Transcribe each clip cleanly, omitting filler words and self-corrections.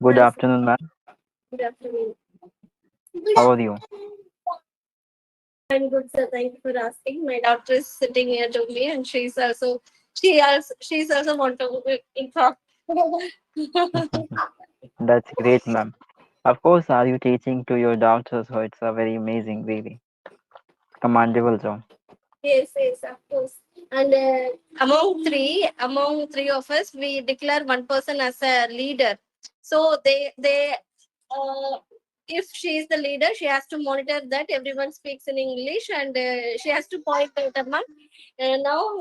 Good Hi, sir. afternoon, ma'am. Good afternoon. How are you? I'm good, sir. Thank you for asking. My daughter is sitting here to me, and she's also want to talk. That's great, ma'am. Of course, are you teaching to your daughters? So it's a very amazing, really commendable job. Yes, of course. And among three of us, we declare one person as a leader. So uh, if she is the leader, she has to monitor that everyone speaks in English, and she has to point out, Amma, now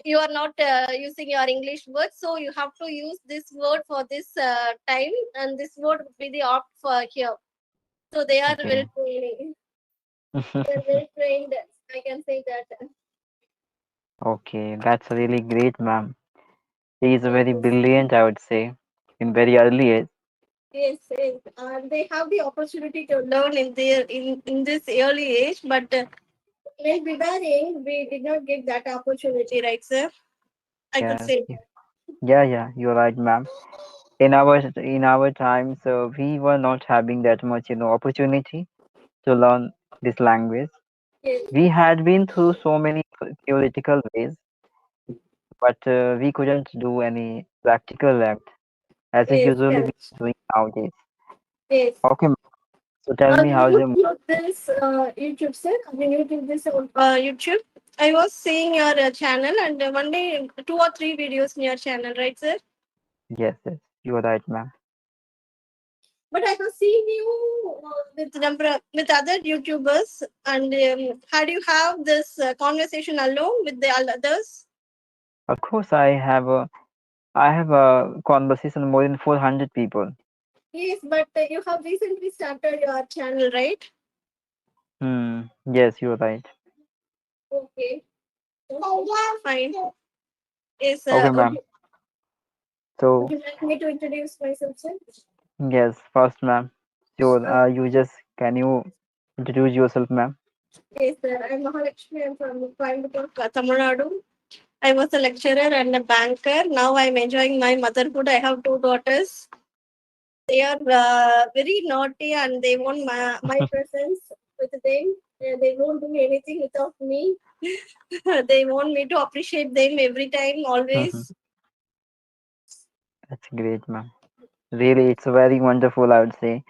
you are not using your English words, so you have to use this word for this time, and this word would be the opt for here. So they are Okay. well trained. I can say that. Okay, that's really great, ma'am. He is a Thank very you. brilliant, I would say, in very early age. Yes. They have the opportunity to learn in this early age, but when we were young, we did not get that opportunity, right, sir? I could Yes. say. Yeah, you're right, ma'am. In our times, we were not having that much, opportunity to learn this language. Yes, We had been through so many theoretical ways, but we couldn't do any practical act as we yes, usually be correct. doing nowadays. Yes. Okay, ma'am. So tell me Did how's you your upload this YouTube, sir? Did you do this on YouTube? I was seeing your channel, and one day two or three videos in your channel, right, sir? yes, you are right, ma'am. But I have seen you with other YouTubers, and how do you have this conversation alone with the others? Of course, I have a conversation more than 400 people. Yes, but you have recently started your channel, right? Yes, you're right. Okay. Fine. Yes, Okay, ma'am. would So you like me to introduce myself, sir? yes, first, ma'am. Sure. Uh, You just can you introduce yourself, ma'am? yes, sir. I'm mahalaxmi. I'm from Coimbatore, Tamil Nadu. I was a lecturer and a banker. Now I'm enjoying my motherhood. I have two daughters. They are very naughty, and they want my presence with them. They won't do anything without me. They want me to appreciate them every time, always. That's great, ma'am. Really, it's very wonderful, I would say.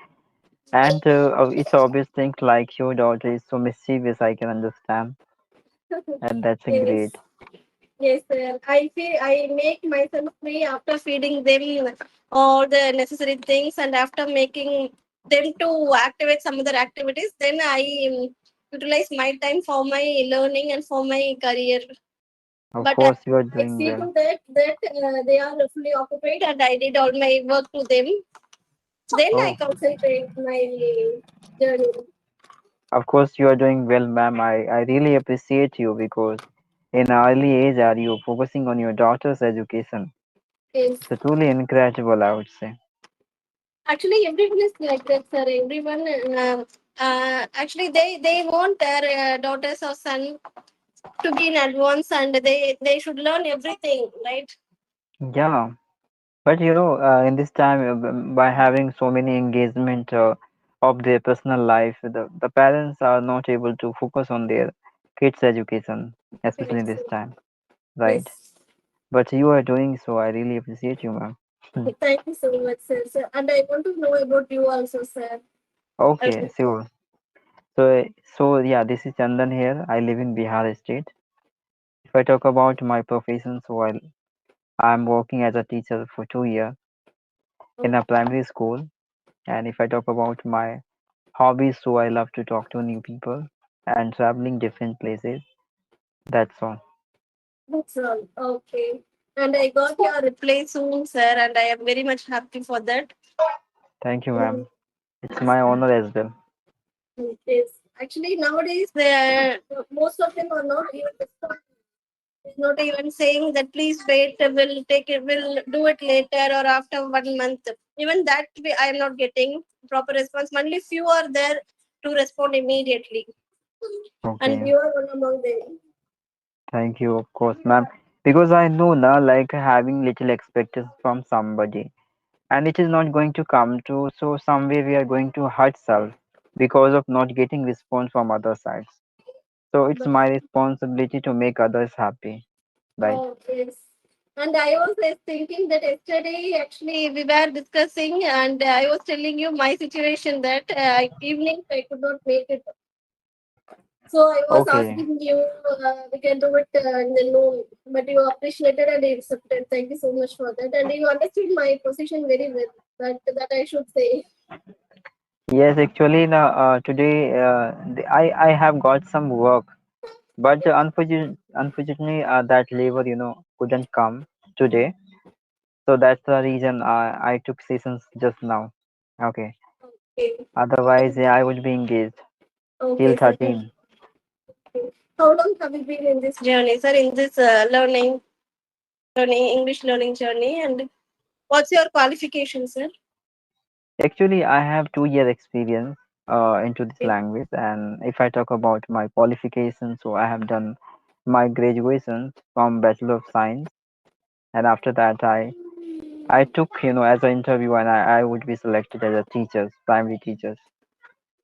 And it's obvious things like your daughter is so mischievous, I can understand. And that's a Yes. great. Yes, sir. I make myself free after feeding them all the necessary things, and after making them to activate some other activities. Then I utilize my time for my learning and for my career. Of But course, you are I doing see well. to that they are fully occupied, and I did all my work to them. Then I Oh, concentrate my journey. of course, you are doing well, ma'am. I really appreciate you because in early age, are you focusing on your daughter's education? Yes. It's a truly incredible, I would say. Actually, everyone is like that, sir. Everyone, actually, they want their daughters or son to be in advance, and they should learn everything, right? Yeah, but in this time, by having so many engagement of their personal life, the parents are not able to focus on their kids' education, especially in Yes, this time, right? yes. But you are doing so. I really appreciate you, ma'am. Thank you so much, sir. And I want to know about you also, sir. Okay, Okay. sure. So yeah, this is Chandan here. I live in Bihar state. If I talk about my profession, I'm working as a teacher for 2 years in Oh, a primary school. And if I talk about my hobbies, so I love to talk to new people and traveling different places. That's all. that's all. Okay. And I got your reply soon, sir, and I am very much happy for that. Thank you, Mm, ma'am. It's my honor as well. yes. Actually, nowadays, most of them are not even not even saying that please wait, we'll do it later or after 1 month. Even that I am not getting proper response. Only few are there to respond immediately, and Okay. you are one among them. Thank you, of course, ma'am. Because I know now, like having little expectations from somebody. and it is not going to come to, so some way we are going to hurt self because of not getting response from other sides. So it's But my responsibility to make others happy, right? oh, yes. And I was thinking that yesterday, actually, we were discussing, and I was telling you my situation that evening I could not make it. So I was Okay. asking you, we can do it in the noon, but you appreciated and accepted. Thank you so much for that. And you understood my position very well. That I should say. Yes, actually, today I have got some work, but unfortunately that labor couldn't come today. So that's the reason I took sessions just now. Okay. Okay. Otherwise, yeah, I would be engaged till Okay, sir. 13. How long have you been in this journey, sir? In this learning English learning journey, and what's your qualification, sir? Actually, I have 2 year experience into this Okay. language, and if I talk about my qualifications, so I have done my graduation from Bachelor of Science, and after that I took as an interview, and I would be selected as a teachers, primary teachers.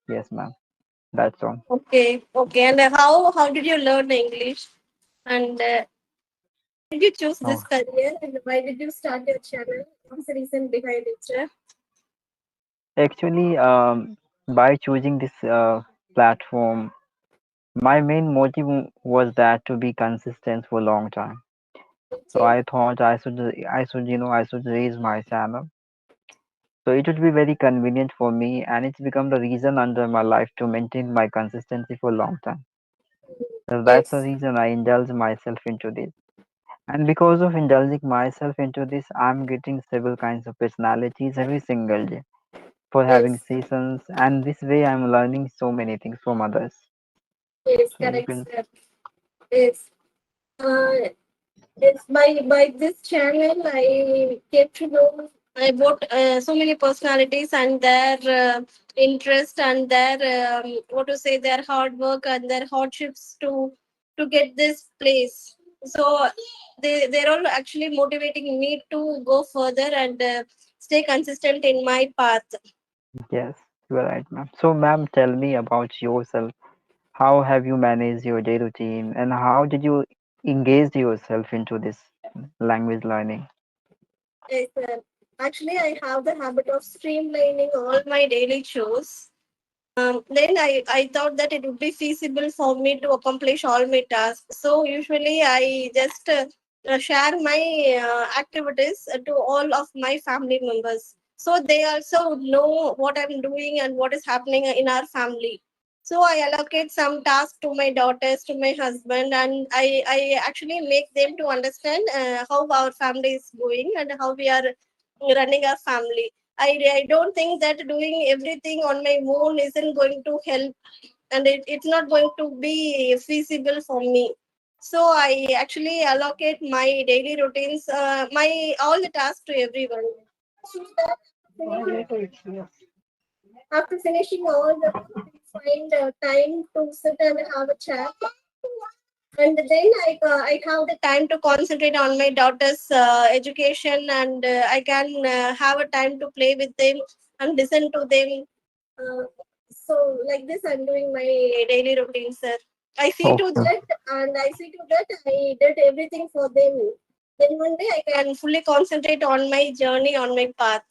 Yes, ma'am. That's all. Okay, okay. And how did you learn English? And why did you choose this Oh, career? And why did you start your channel? What's the reason behind it, sir? actually, by choosing this platform, my main motive was that to be consistent for a long time. So Okay, I thought I should raise my channel. So it would be very convenient for me, and it's become the reason under my life to maintain my consistency for a long time. So that's the yes, reason I indulge myself into this. And because of indulging myself into this, I'm getting several kinds of personalities every single day for having yes, sessions, and this way I'm learning so many things from others. yes, Yeah, you correct, can. sir. Yes. Uh, Yes, by this channel, I get to know about so many personalities and their interest and their what to say, their hard work and their hardships to get this place. So they're all actually motivating me to go further and stay consistent in my path. Yes, you are right, ma'am. So, ma'am, tell me about yourself. How have you managed your day routine, and how did you engage yourself into this language learning? Yes, sir. Actually, I have the habit of streamlining all my daily chores. Then I thought that it would be feasible for me to accomplish all my tasks. So usually I just share my activities to all of my family members. So they also would know what I'm doing and what is happening in our family. So I allocate some tasks to my daughters, to my husband, and I actually make them to understand how our family is going and how we are running our family. I don't think that doing everything on my own isn't going to help, and it's not going to be feasible for me. So I actually allocate my daily routines, my all the tasks to everyone. So that after finishing all the work, we find time to sit and have a chat, and then I have the time to concentrate on my daughter's education, and I can have a time to play with them and listen to them. uh, so like this I'm doing my daily routine, sir. I see to Okay. that, and I see to that I did everything for them. Then one day I can fully concentrate on my journey, on my path.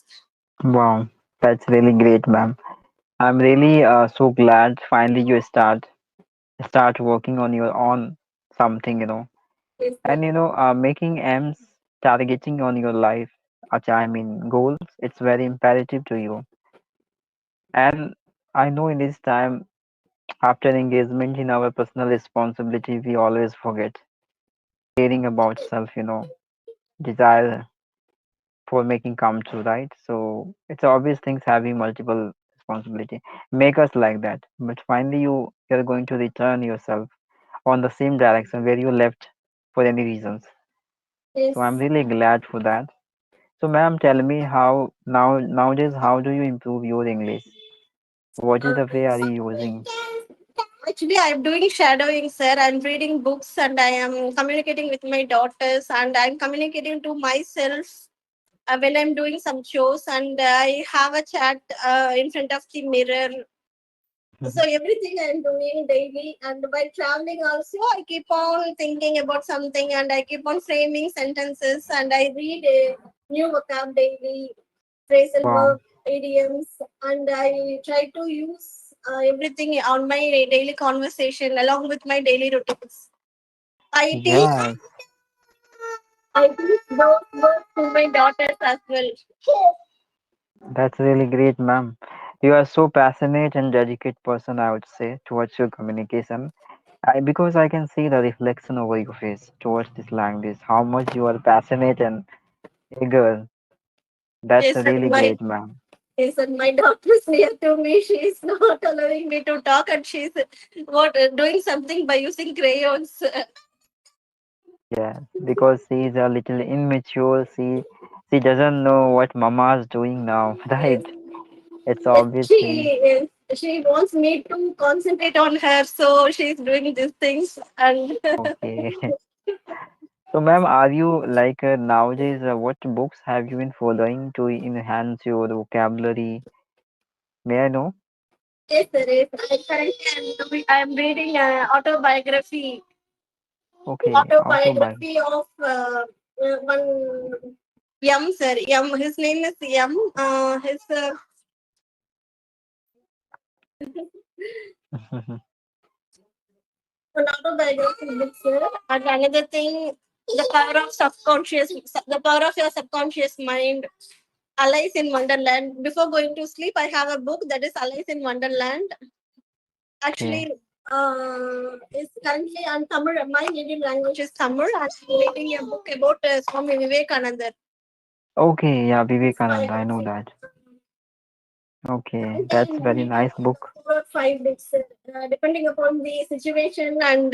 Wow, that's really great, ma'am. I'm really so glad finally you start working on your own something, Yes, sir. and making aims, targeting on your life. I mean goals. It's very imperative to you. And I know in this time, after engagement in our personal responsibility, we always forget caring about self. Desire for making come true, right? So it's obvious things having multiple responsibility make us like that. But finally, you're going to return yourself on the same direction where you left for any reasons. So I'm Yes. really glad for that. So, ma'am, tell me how nowadays how do you improve your English? What is uh, the way are you using? Actually, I'm doing shadowing, sir. I'm reading books and I am communicating with my daughters and I'm communicating to myself. when I'm doing some shows and I have a chat in front of the mirror. So everything I'm doing daily, and while traveling also, I keep on thinking about something, and I keep on framing sentences, and I read a new vocab daily, phrasal Wow. verb, idioms, and I try to use everything on my daily conversation along with my daily routines. I teach Yes, I teach those words to my daughters as well. that's really great, ma'am. You are so passionate and dedicated person, I would say, towards your communication. Because I can see the reflection over your face towards this language, how much you are passionate and eager. That's Yes, really and my great, ma'am. yes, and my doctor is near to me. She is not allowing me to talk, and she's doing something by using crayons. Yeah, because she is a little immature. She doesn't know what mama is doing now, right? Yes, It's yes, obvious thing. she wants me to concentrate on her, so she's doing these things. And Okay. So, ma'am, are you like nowadays? What books have you been following to enhance your vocabulary? May I know? yes, there is. I currently I'm reading an Okay, autobiography. autobiography of one Yum sir. Yum. His name is Yum. His an autobiography book, sir. And another thing, the power of your subconscious mind. Alice in Wonderland. Before going to sleep, I have a book that is Alice in Wonderland. Okay. Actually, is currently on Tamil. My native language is Tamil. I'm reading a book about Swami Vivekananda. Okay, yeah, It's Vivekananda, five I books. know that. Okay, Currently, that's I'm very reading nice book. 4 or 5 books. Depending upon the situation and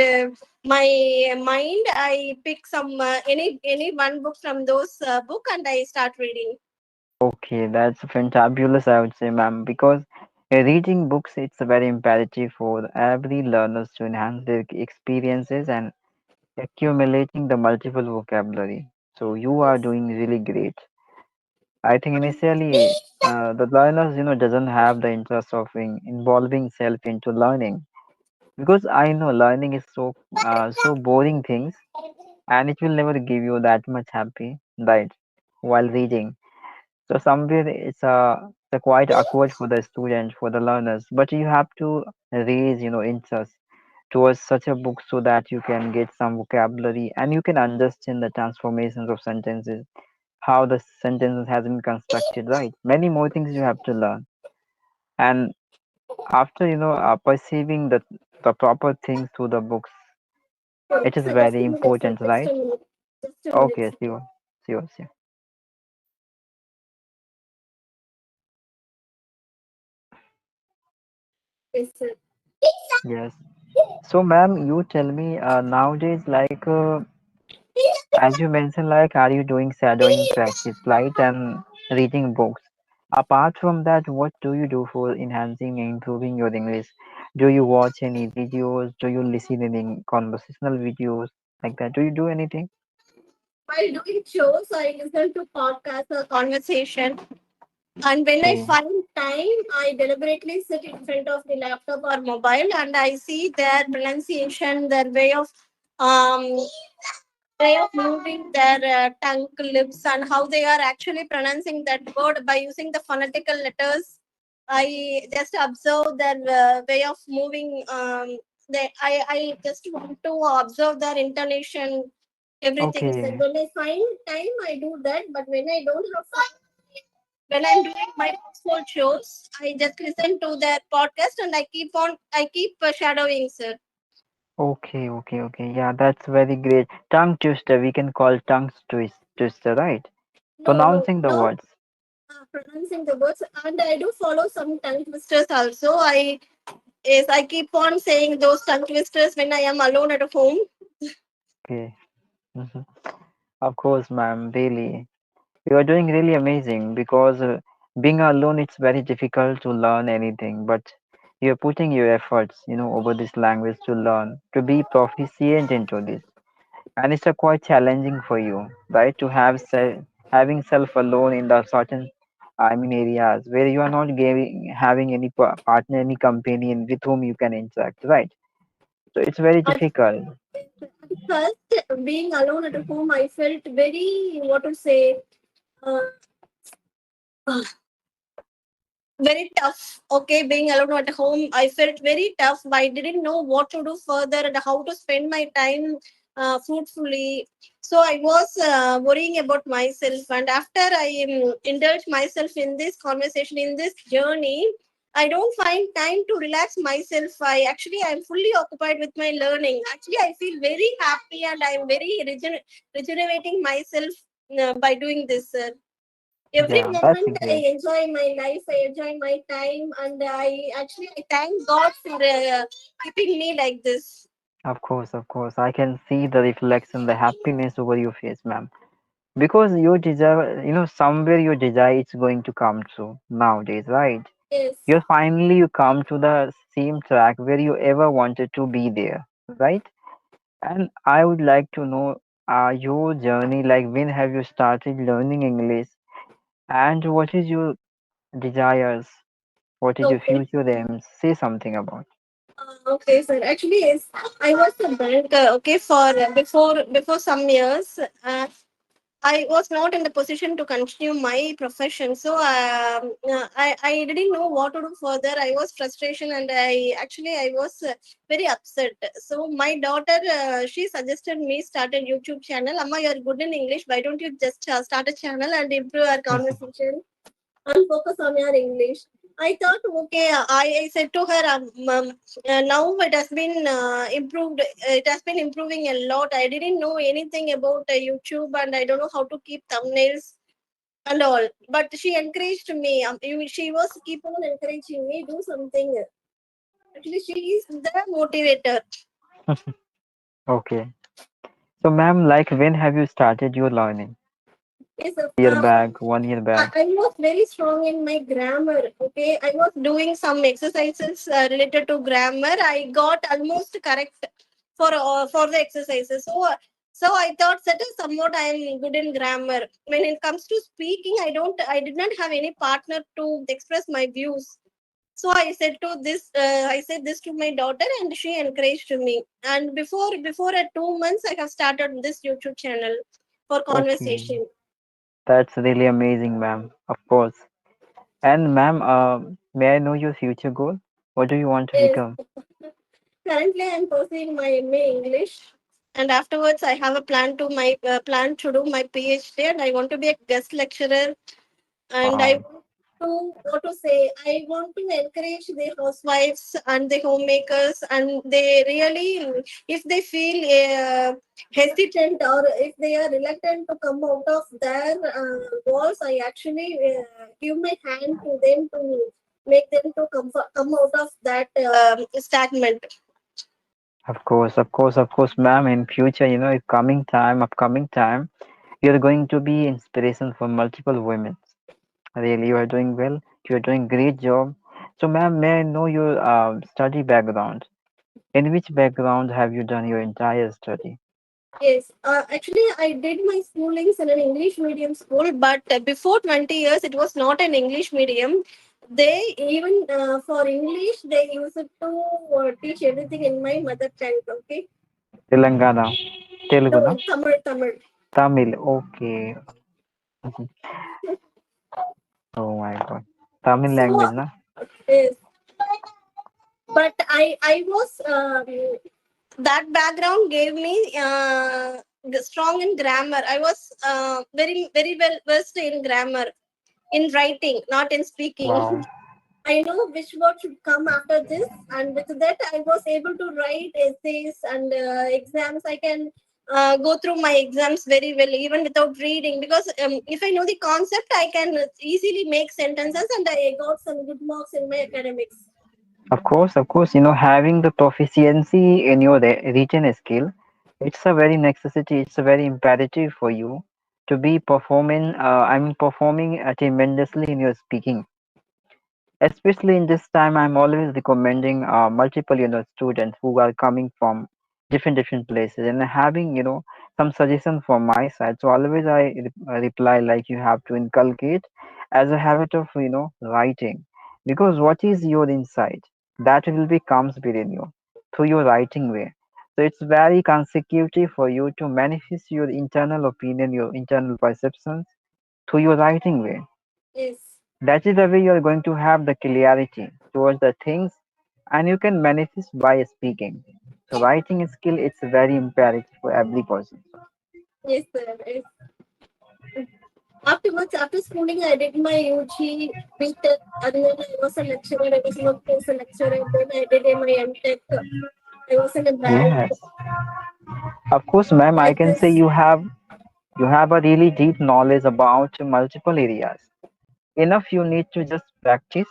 my mind, I pick some any one book from those book and I start reading. Okay, that's fantabulous, I would say, ma'am, because reading books it's very imperative for every learners to enhance their experiences and accumulating the multiple vocabulary. So you are Yes. doing really great. I think initially the learners, doesn't have the interest of involving self into learning because I know learning is so boring things and it will never give you that much happy, right? While reading. So somewhere it's a quite awkward for the students, for the learners, but you have to raise, interest towards such a book so that you can get some vocabulary and you can understand the transformations of sentences, how the sentences has been constructed, right? Many more things you have to learn. And after, perceiving the proper things through the books, it is So just very a minute, sir. important, Just right? a minute. Just a minute. Okay, sure, sure, sure. Yes, sir. Yes. So, ma'am, you tell me nowadays, like, as you mentioned, like, are you doing shadowing practice, right, and reading books? Apart from that, what do you do for enhancing and improving your English? Do you watch any videos? Do you listen any conversational videos like that? Do you do anything? While doing shows, I listen to podcasts or conversation. And when I Okay, find time, I deliberately sit in front of the laptop or mobile and I see their pronunciation, their um, way of moving their tongue, lips, and how they are actually pronouncing that word by using the phonetical letters. I just observe their way of moving. I just want to observe their intonation, everything. So okay, when I find time, I do that. But when I don't have time, when I'm doing my household shows, I just listen to their podcast and I keep shadowing, sir. okay. Yeah, that's very great. Tongue twister, we can call twister, right? No, no, Pronouncing the not words. pronouncing the words. And I do follow some tongue twisters also. I keep on saying those tongue twisters when I am alone at home. Okay. Mhm. Of course, ma'am, really. You are doing really amazing because being alone, it's very difficult to learn anything, but you're putting your efforts, over this language to learn, to be proficient into this. And it's quite challenging for you, right? To having self alone in the certain, I mean, areas where you are not having any partner, any companion with whom you can interact, right? So it's very At difficult. first, being alone at home, I felt very, what to say, uh, very tough. Okay, being alone at home, I felt very tough. I didn't know what to do further and how to spend my time fruitfully. So I was worrying about myself. And after I indulged myself in this conversation, in this journey, I don't find time to relax myself. I'm fully occupied with my learning. Actually, I feel very happy and I'm very regenerating myself by doing this. Every Yeah, that's moment I great. enjoy my life, I enjoy my time, and I thank God for keeping me like this. Of course, of course. I can see the reflection, the happiness over your face, ma'am. Because your desire, somewhere your desire is going to come true nowadays, right? Yes, You come to the same track where you ever wanted to be there, right? And I would like to know your journey, like when have you started learning English and what is your desires? What is your okay. future aims? Say something about. Okay, sir. Actually, yes, I was a banker. Okay, for before some years, I was not in the position to continue my profession. So I didn't know what to do further. I was frustration and I was very upset. So my daughter, she suggested me start a YouTube channel. Amma, you're good in English. Why don't you just start a channel and improve our conversation and focus on your English? I thought, okay, I said to her, now it has been improved. It has been improving a lot. I didn't know anything about YouTube and I don't know how to keep thumbnails and all. But she encouraged me. She was keep on encouraging me, do something. Actually, she is the motivator. Okay. So, ma'am, like when have you started your learning? Yes, Year back, 1 year back. I was very strong in my grammar. Okay, I was doing some exercises related to grammar. I got almost correct for the exercises. So I thought that is somewhat I am good in grammar. When it comes to speaking, I did not have any partner to express my views. So I said this to my daughter, and she encouraged me. And before 2 months, I have started this YouTube channel for Okay. conversation. That's really amazing, ma'am. Of course. And, ma'am, may I know your future goal? What do you want to Yes. become? Currently, I'm pursuing my MA English, and afterwards, I have a plan to do my PhD, and I want to be a guest lecturer. And I Wow. want to what to say. I want to encourage the housewives and the homemakers, and they really, if they feel hesitant or if they are reluctant to come out of their walls, I actually give my hand to them to make them to come out of that stagnant. Of course, of course, of course, ma'am. In future, upcoming time, you're going to be inspiration for multiple women. Really, you are doing well. You are doing great job. So, ma'am, may I know your study background? In which background have you done your entire study? Yes, actually, I did my schoolings in an English medium school, but before 20 years, it was not an English medium. They even for English, they used to teach everything in my mother tongue. Okay, Telangana, no, Telugu, no? Tamil, Tamil. Tamil. Okay. Oh my God. Tamil So language, na? yes, but I was that background gave me strong in grammar. I was very well versed in grammar, in writing, not in speaking. Wow. I know which word should come after this, and with that, I was able to write essays and exams. I can go through my exams very well, even without reading, because if I know the concept, I can easily make sentences, and I got some good marks in my academics. Of course, having the proficiency in your written skill, it's a very necessity, it's a very imperative for you to be performing tremendously in your speaking. Especially in this time, I'm always recommending multiple, students who are coming from different places and having some suggestion from my side. So always I reply like you have to inculcate as a habit of writing, because what is your insight that will be comes within you through your writing way. So it's very consecutive for you to manifest your internal opinion, your internal perceptions through your writing way. Yes. That is the way you are going to have the clarity towards the things, and you can manifest by speaking. So writing skill it's very imperative for every person. Yes, sir. Yes. Afterwards, after schooling, I did my UG, BTech, and then I was a lecturer. I was working as a lecturer. Then I did my MTech. I was in a bank Yes, of course, ma'am. I like can say this. you have a really deep knowledge about multiple areas. Enough you need to just practice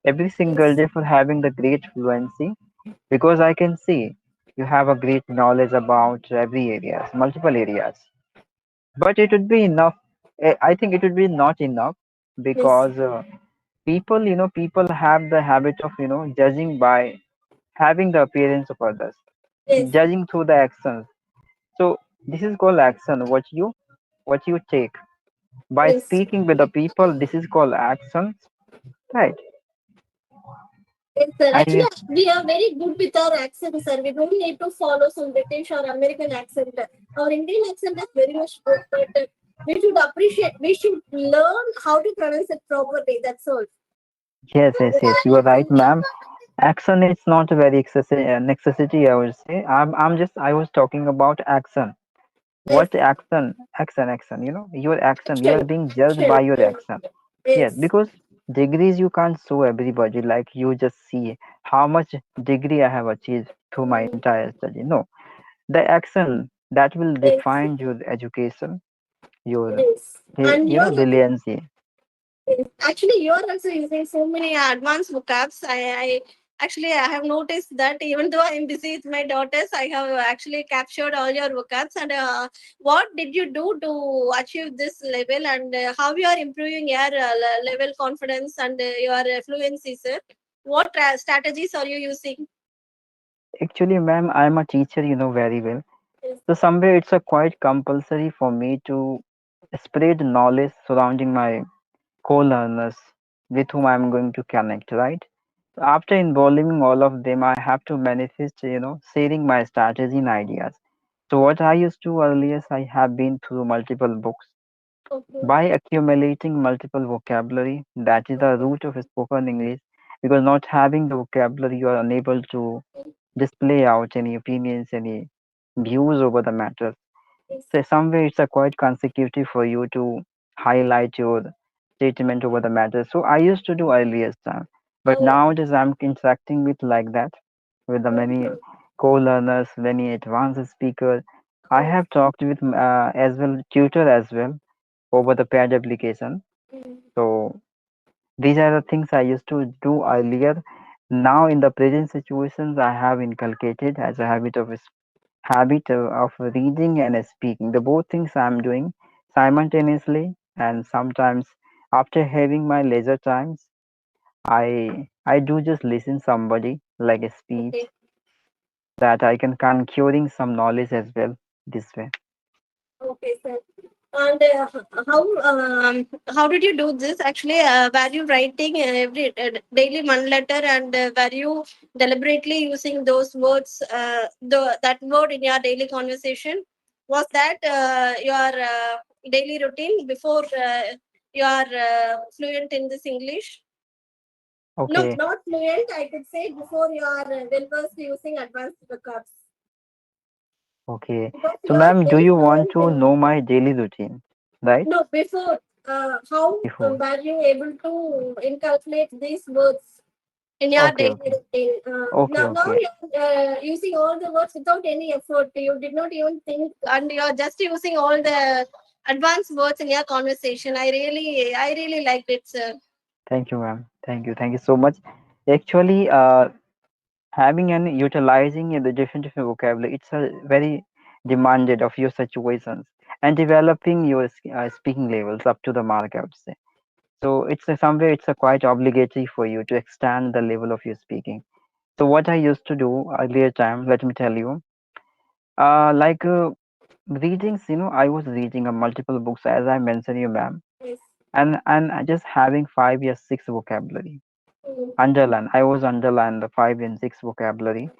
every single Yes, day for having the great fluency, because I can see you have a great knowledge about every areas, multiple areas. But it would be enough. I think it would be not enough, yes, because people have the habit of judging by having the appearance of others, yes, judging through the actions. So this is called action. What you take by yes. speaking with the people, this is called actions, right? Yes, sir. I Actually, will. we are very good with our accent, sir. We don't need to follow some British or American accent. Our Indian accent is very much good, but we should appreciate, we should learn how to pronounce it properly. That's all. Yes, yes, yes. You are right, ma'am. Action is not a very necessity, I would say. I was talking about action. Yes, What action? Action. Your action. You are action, being judged by action. your action. Yes, Yes, because degrees you can't show everybody. Like you just see how much degree I have achieved through my entire study. No, the action that will yes, define your education, your yes. And you're brilliancy. actually, you are also using so many advanced vocabs. I have noticed that even though I'm busy with my daughters, I have actually captured all your vocabs. And what did you do to achieve this level? And how you are improving your level confidence and your fluency, sir? What strategies are you using? Actually, ma'am, I'm a teacher. You know very well. Yes, So somewhere it's a quite compulsory for me to spread knowledge surrounding my co-learners with whom I'm going to connect, right? After involving all of them, I have to manifest, sharing my strategy and ideas. So what I used to earlier, I have been through multiple books. okay, By accumulating multiple vocabulary, that is the okay, root of spoken English, because not having the vocabulary, you are unable to display out any opinions, any views over the matter. yes, So somewhere it's a quite consecutive for you to highlight your statement over the matter. So I used to do earlier time, but oh, nowadays I'm interacting with like that with the many okay, co-learners, many advanced speakers. I oh, have talked with as well tutor as well over the paired application. mm, So these are the things I used to do earlier. Now in the present situations, I have inculcated as a habit of reading and speaking. The both things I'm doing simultaneously, and sometimes after having my leisure times, I do just listen somebody like a speech okay. that I can conquering some knowledge as well this way. Okay, sir. And how did you do this? Actually, were you writing every daily one letter, and were you deliberately using those words, that word in your daily conversation? Was that your daily routine before you are fluent in this English? No, Okay, not fluent. I could say before you are well versed using advanced vocabs, okay. because So you are ma'am, do very you want fluent to in. know my daily routine, right? No, before, how Before. were you able to inculcate these words in your Okay, daily okay. routine? Okay, Now okay. you're using all the words without any effort. You did not even think, and you're just using all the advanced words in your conversation. I really liked it, sir. Thank you, ma'am. Thank you. Thank you so much. Actually, having and utilizing the different vocabulary, it's a very demanded of your situations, and developing your speaking levels up to the mark, I would say. So it's somewhere it's a quite obligatory for you to extend the level of your speaking. So what I used to do earlier time, let me tell you. Like readings, I was reading multiple books as I mentioned you, ma'am, Yes. and I just having 5 or 6 vocabulary Mm. underline. I was underline the 5 and 6 vocabulary,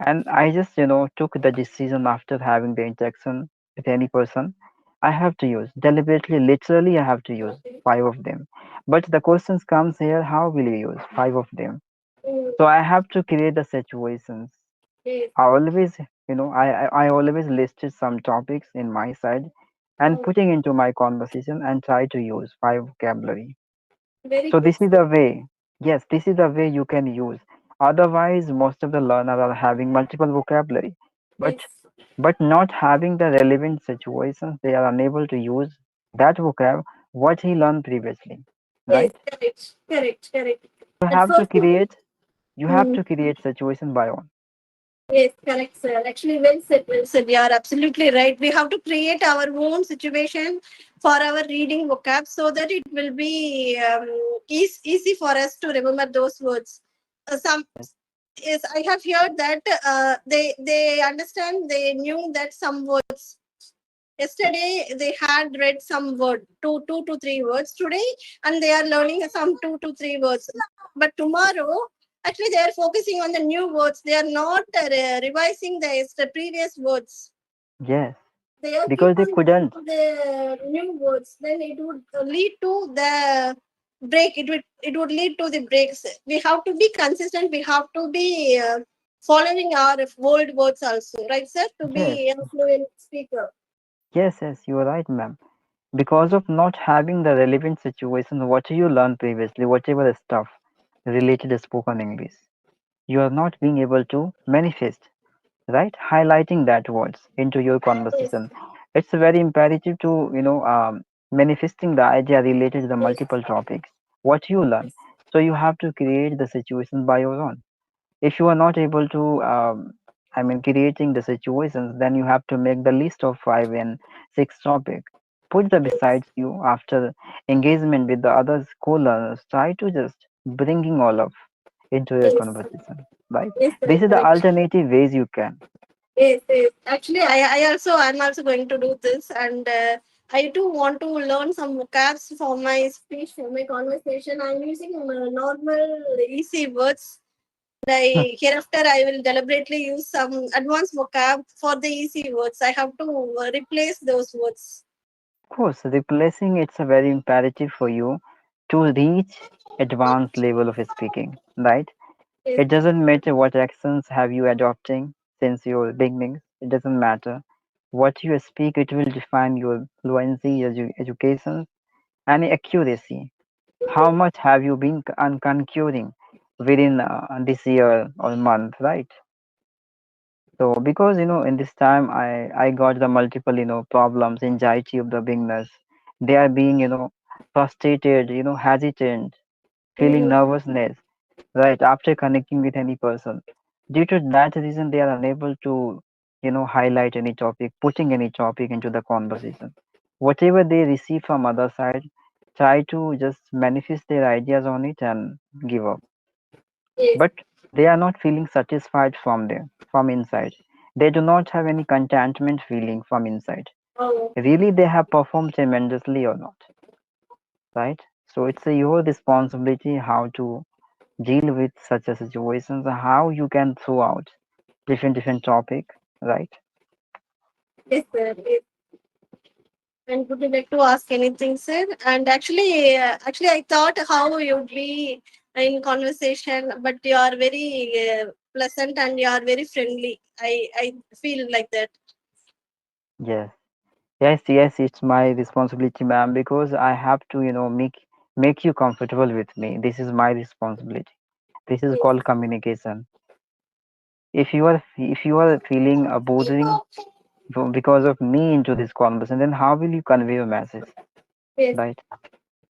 and I just took the decision after having the interaction with any person. I have to use deliberately, literally. I have to use Okay. 5 of them. But the questions comes here: how will you use 5 of them? Mm. So I have to create the situations. Yes. I always, I always listed some topics in my side and Oh, putting into my conversation and try to use 5 vocabulary. very So good, this is sir. the way. Yes, this is the way you can use. Otherwise, most of the learners are having multiple vocabulary, but Yes. not having the relevant situations. They are unable to use that vocab what he learned previously, Yes. right? Correct. Correct. Correct. You At have to first, create. You have mm, to create situation by own. yes, correct, sir. Actually, well said, well said. You are absolutely right. We have to create our own situation for our reading vocab so that it will be easy for us to remember those words. Some Yes, I have heard that they understand, they knew that some words. Yesterday they had read some word, two to three words today, and they are learning some two to three words. But tomorrow, actually, they are focusing on the new words. They are not revising the previous words. Yes, They are keep because they on going couldn't. to the new words. Then it would lead to the break. It would lead to the breaks. We have to be consistent. We have to be following our old words also, right, sir? To Yes, be a fluent speaker. yes, you are right, ma'am. Because of not having the relevant situation, what you learned previously, whatever the stuff related to spoken English, you are not being able to manifest, right? Highlighting that words into your Yes. conversation. It's very imperative to, manifesting the idea related to the Yes. multiple topics, what you learn. So you have to create the situation by your own. If you are not able to creating the situations, then you have to make the list of 5 and 6 topic, put them besides you after engagement with the other co-learners, try to just bringing all of into your Yes. conversation, right? Yes, sir, This is the correct. alternative ways you can. Yes, yes. Actually, I'm also going to do this, and I too want to learn some vocabs for my speech, for my conversation. I'm using normal easy words. Hereafter I will deliberately use some advanced vocab for the easy words. I have to replace those words. Of course, replacing it's a very imperative for you to reach advanced level of speaking, right? Yes, It doesn't matter what accents have you adopting since your beginnings. It doesn't matter. What you speak, it will define your fluency, your education, and accuracy. How much have you been conquering within this year or month, right? So because in this time I got the multiple problems, anxiety of the beginners. They are being frustrated, hesitant, feeling mm, nervousness, right, after connecting with any person. Due to that reason, they are unable to highlight any topic, putting any topic into the conversation. Whatever they receive from other side, try to just manifest their ideas on it and give up. yes. But they are not feeling satisfied from there, from inside. They do not have any contentment feeling from inside. Oh, Really, they have performed tremendously or not, right? So it's your responsibility how to deal with such a situations, how you can throw out different topic, right? yes, sir. Yes. And would you like to ask anything, sir? And actually, I thought how you'd be in conversation, but you are very pleasant and you are very friendly. I feel like that. Yes, yes, it's my responsibility, ma'am, because I have to make you comfortable with me. This is my responsibility. This is Yes, called communication. If you are feeling bothering because of me into this conversation, then how will you convey your message, yes, right?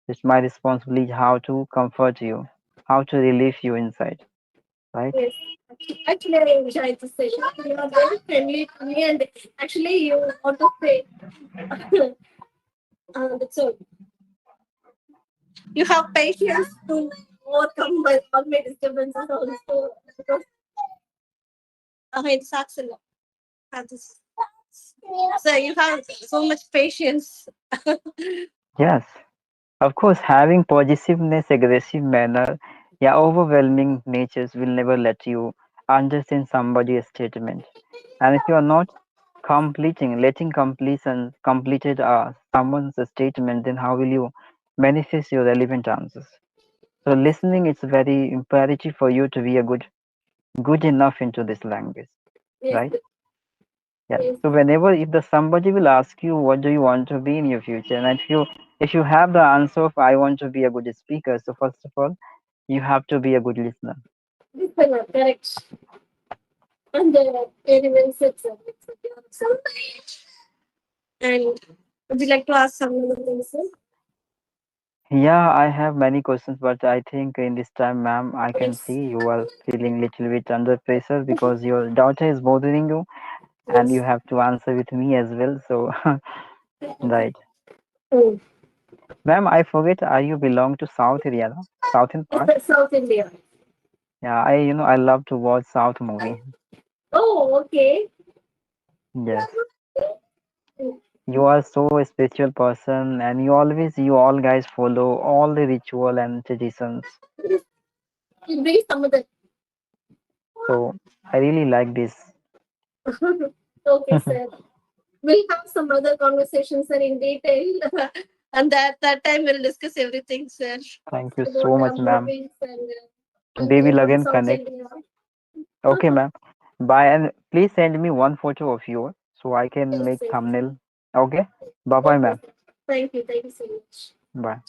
It's my responsibility how to comfort you, how to relieve you inside, right? yes. Actually, I enjoyed this session. You are very friendly to me, and actually, you want to say that's all. You have patience to overcome all my disturbances also because it's excellent. have this. So you have so much patience. Yes. Of course, having possessiveness, aggressive manner, yeah, overwhelming natures will never let you understand somebody's statement. And if you are not letting completed someone's statement, then how will you manifest your relevant answers? So listening is very imperative for you to be a good enough into this language, Yes, right? Yeah. yes. So whenever if the somebody will ask you what do you want to be in your future, and if you have the answer of I want to be a good speaker, so first of all you have to be a good listener. This one, correct. And the animal sits up. And would you like to ask some other things? Sir? Yeah, I have many questions, but I think in this time, ma'am, I can Yes. see you are feeling little bit under pressure because your daughter is bothering you, and you Yes. have to answer with me as well. So, right, Mm. ma'am, I forget. Are you belong to South area, no? Southern part? South India. Yeah, I love to watch South movie. Oh, okay. Yes, Mm. you are so a spiritual person, and you all guys follow all the ritual and traditions. You bring some of the. So I really like this. Okay, sir. We'll have some other conversations, sir, in detail. And that time we'll discuss everything, sir, Thank you about so much, ma'am. movies and They will about again South connect. India. Okay, ma'am. Bye, and please send me one photo of yours so I can Yes, make sir. thumbnail. Okay. Bye, bye, Okay, ma'am. sir. Thank you. Thank you so much. Bye.